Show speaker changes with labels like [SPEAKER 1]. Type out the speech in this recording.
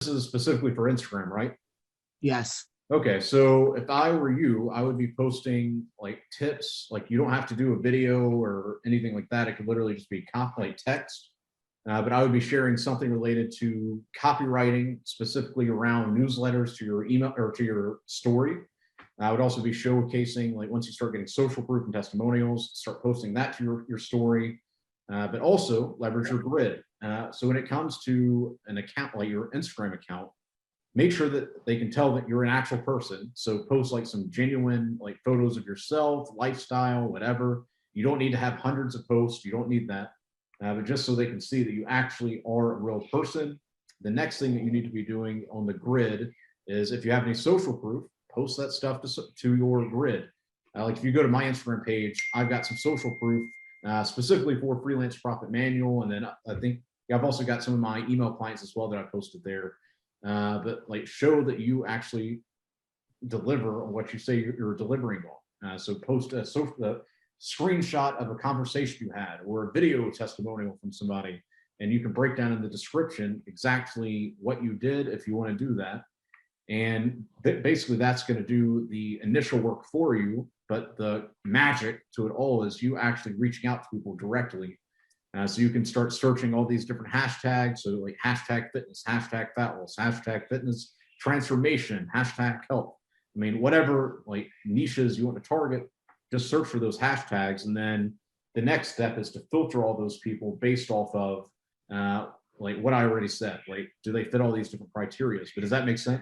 [SPEAKER 1] this is specifically for Instagram, right?
[SPEAKER 2] Yes.
[SPEAKER 1] Okay, so if I were you, I would be posting like tips. Like you don't have to do a video or anything like that. It could literally just be like text. But I would be sharing something related to copywriting, specifically around newsletters to your email or to your story. I would also be showcasing, like once you start getting social proof and testimonials, start posting that to your story, but also leverage your grid. So when it comes to an account like your Instagram account, make sure that they can tell that you're an actual person. So post like some genuine like photos of yourself, lifestyle, whatever. You don't need to have hundreds of posts. You don't need that. But just so they can see that you actually are a real person. The next thing that you need to be doing on the grid is if you have any social proof, post that stuff to your grid. Like if you go to my Instagram page, I've got some social proof specifically for Freelance Profit Manual. And then I think I've also got some of my email clients as well that I posted there. But like show that you actually deliver on what you say you're delivering on. So post a screenshot of a conversation you had or a video testimonial from somebody, and you can break down in the description exactly what you did if you want to do that. And basically that's going to do the initial work for you, but the magic to it all is you actually reaching out to people directly. So you can start searching all these different hashtags. So like hashtag fitness, hashtag fat loss, hashtag fitness transformation, hashtag health. I mean, whatever like niches you want to target, just search for those hashtags. And then the next step is to filter all those people based off of like what I already said. Like, do they fit all these different criteria? But does that make sense?